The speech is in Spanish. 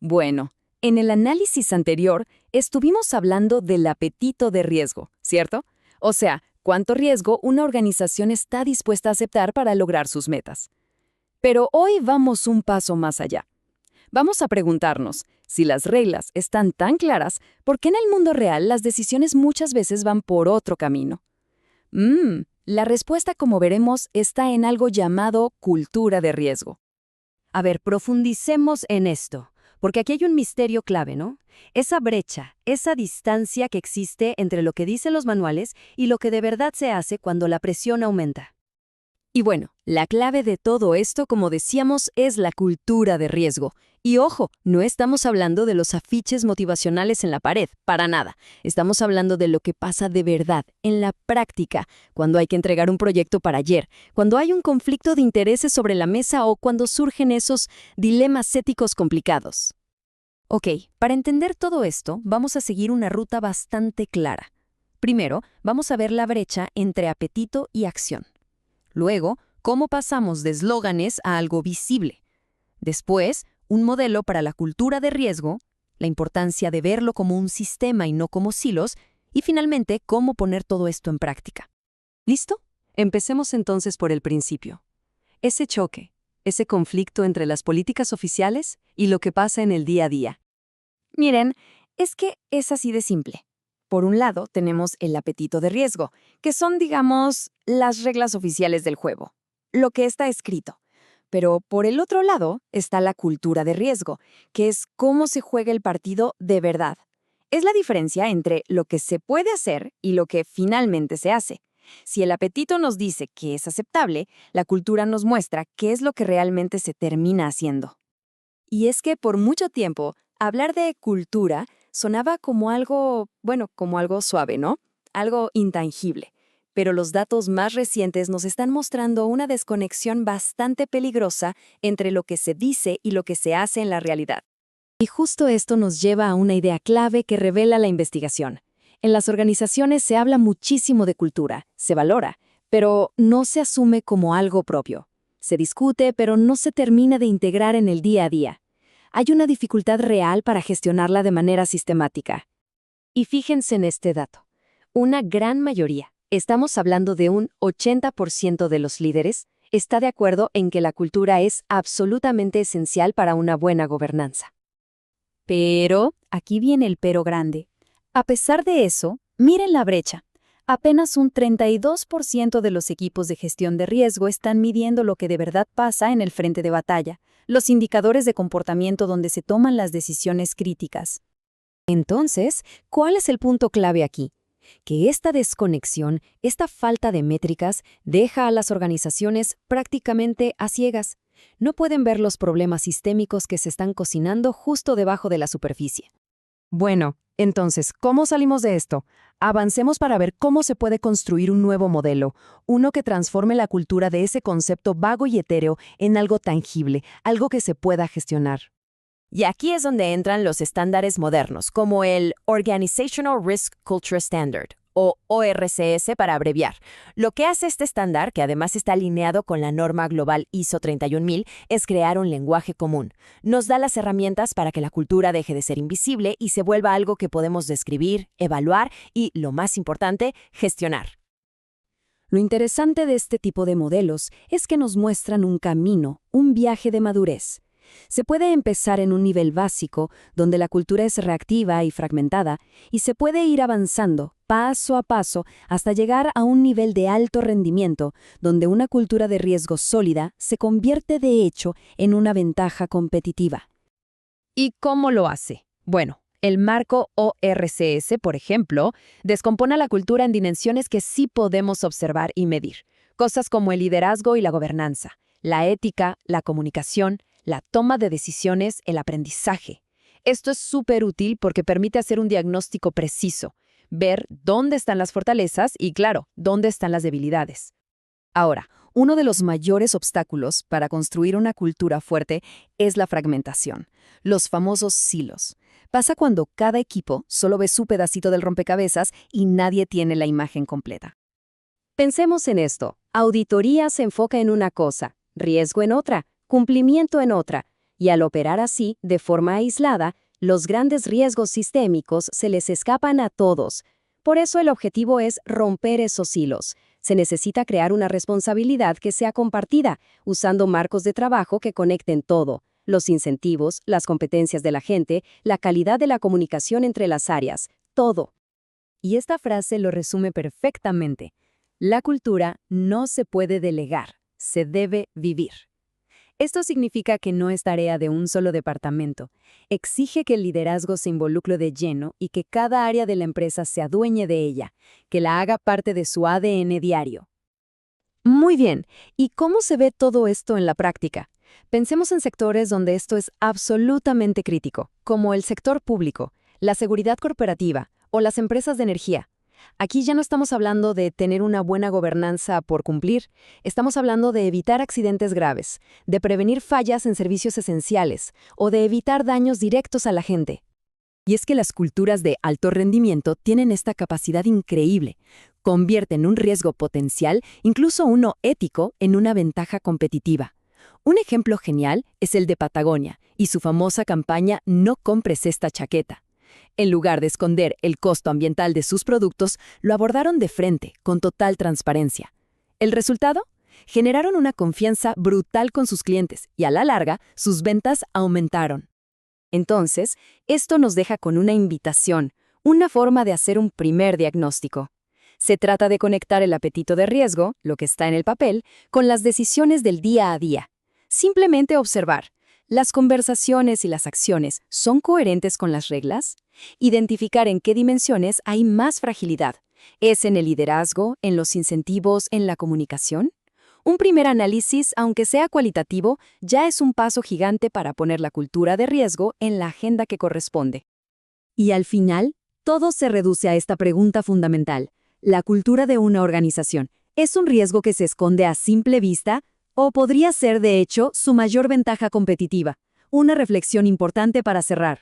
Bueno, en el análisis anterior estuvimos hablando del apetito de riesgo, ¿cierto? O sea, cuánto riesgo una organización está dispuesta a aceptar para lograr sus metas. Pero hoy vamos un paso más allá. Vamos a preguntarnos, si las reglas están tan claras, ¿por qué en el mundo real las decisiones muchas veces van por otro camino? La respuesta, como veremos, está en algo llamado cultura de riesgo. A ver, profundicemos en esto, porque aquí hay un misterio clave, ¿no? Esa brecha, esa distancia que existe entre lo que dicen los manuales y lo que de verdad se hace cuando la presión aumenta. Y bueno, la clave de todo esto, como decíamos, es la cultura de riesgo. Y ojo, no estamos hablando de los afiches motivacionales en la pared, para nada. Estamos hablando de lo que pasa de verdad, en la práctica, cuando hay que entregar un proyecto para ayer, cuando hay un conflicto de intereses sobre la mesa o cuando surgen esos dilemas éticos complicados. Ok, para entender todo esto, vamos a seguir una ruta bastante clara. Primero, vamos a ver la brecha entre apetito y acción. Luego, cómo pasamos de eslóganes a algo visible. Después, un modelo para la cultura de riesgo, la importancia de verlo como un sistema y no como silos, y finalmente, cómo poner todo esto en práctica. ¿Listo? Empecemos entonces por el principio. Ese choque, ese conflicto entre las políticas oficiales y lo que pasa en el día a día. Miren, es que es así de simple. Por un lado, tenemos el apetito de riesgo, que son, digamos, las reglas oficiales del juego, lo que está escrito. Pero por el otro lado está la cultura de riesgo, que es cómo se juega el partido de verdad. Es la diferencia entre lo que se puede hacer y lo que finalmente se hace. Si el apetito nos dice que es aceptable, la cultura nos muestra qué es lo que realmente se termina haciendo. Y es que por mucho tiempo, hablar de cultura sonaba como algo, bueno, como algo suave, ¿no? Algo intangible. Pero los datos más recientes nos están mostrando una desconexión bastante peligrosa entre lo que se dice y lo que se hace en la realidad. Y justo esto nos lleva a una idea clave que revela la investigación. En las organizaciones se habla muchísimo de cultura, se valora, pero no se asume como algo propio. Se discute, pero no se termina de integrar en el día a día. Hay una dificultad real para gestionarla de manera sistemática. Y fíjense en este dato. Una gran mayoría, estamos hablando de un 80% de los líderes, está de acuerdo en que la cultura es absolutamente esencial para una buena gobernanza. Pero, aquí viene el pero grande. A pesar de eso, miren la brecha. Apenas un 32% de los equipos de gestión de riesgo están midiendo lo que de verdad pasa en el frente de batalla, los indicadores de comportamiento donde se toman las decisiones críticas. Entonces, ¿cuál es el punto clave aquí? Que esta desconexión, esta falta de métricas, deja a las organizaciones prácticamente a ciegas. No pueden ver los problemas sistémicos que se están cocinando justo debajo de la superficie. Bueno, entonces, ¿cómo salimos de esto? Avancemos para ver cómo se puede construir un nuevo modelo, uno que transforme la cultura de ese concepto vago y etéreo en algo tangible, algo que se pueda gestionar. Y aquí es donde entran los estándares modernos, como el Organizational Risk Culture Standard, o ORCS para abreviar. Lo que hace este estándar, que además está alineado con la norma global ISO 31000, es crear un lenguaje común. Nos da las herramientas para que la cultura deje de ser invisible y se vuelva algo que podemos describir, evaluar y, lo más importante, gestionar. Lo interesante de este tipo de modelos es que nos muestran un camino, un viaje de madurez. Se puede empezar en un nivel básico, donde la cultura es reactiva y fragmentada, y se puede ir avanzando, paso a paso, hasta llegar a un nivel de alto rendimiento, donde una cultura de riesgo sólida se convierte de hecho en una ventaja competitiva. ¿Y cómo lo hace? Bueno, el marco ORCS, por ejemplo, descompone la cultura en dimensiones que sí podemos observar y medir. Cosas como el liderazgo y la gobernanza, la ética, la comunicación, la toma de decisiones, el aprendizaje. Esto es súper útil porque permite hacer un diagnóstico preciso, ver dónde están las fortalezas y, claro, dónde están las debilidades. Ahora, uno de los mayores obstáculos para construir una cultura fuerte es la fragmentación, los famosos silos. Pasa cuando cada equipo solo ve su pedacito del rompecabezas y nadie tiene la imagen completa. Pensemos en esto. Auditoría se enfoca en una cosa, riesgo en otra, cumplimiento en otra, Y al operar así, de forma aislada, los grandes riesgos sistémicos se les escapan a todos. Por eso el objetivo es romper esos hilos. Se necesita crear una responsabilidad que sea compartida, usando marcos de trabajo que conecten todo: los incentivos, las competencias de la gente, la calidad de la comunicación entre las áreas, todo. Y esta frase lo resume perfectamente. La cultura no se puede delegar, se debe vivir. Esto significa que no es tarea de un solo departamento. Exige que el liderazgo se involucre de lleno y que cada área de la empresa se adueñe de ella, que la haga parte de su ADN diario. Muy bien, ¿y cómo se ve todo esto en la práctica? Pensemos en sectores donde esto es absolutamente crítico, como el sector público, la seguridad corporativa o las empresas de energía. Aquí ya no estamos hablando de tener una buena gobernanza por cumplir, estamos hablando de evitar accidentes graves, de prevenir fallas en servicios esenciales o de evitar daños directos a la gente. Y es que las culturas de alto rendimiento tienen esta capacidad increíble. Convierten un riesgo potencial, incluso uno ético, en una ventaja competitiva. Un ejemplo genial es el de Patagonia y su famosa campaña "No compres esta chaqueta". En lugar de esconder el costo ambiental de sus productos, lo abordaron de frente, con total transparencia. ¿El resultado? Generaron una confianza brutal con sus clientes y a la larga, sus ventas aumentaron. Entonces, esto nos deja con una invitación, una forma de hacer un primer diagnóstico. Se trata de conectar el apetito de riesgo, lo que está en el papel, con las decisiones del día a día. Simplemente observar. ¿Las conversaciones y las acciones son coherentes con las reglas? Identificar en qué dimensiones hay más fragilidad. ¿Es en el liderazgo, en los incentivos, en la comunicación? Un primer análisis, aunque sea cualitativo, ya es un paso gigante para poner la cultura de riesgo en la agenda que corresponde. Y al final, todo se reduce a esta pregunta fundamental. ¿La cultura de una organización es un riesgo que se esconde a simple vista? ¿O podría ser, de hecho, su mayor ventaja competitiva? Una reflexión importante para cerrar.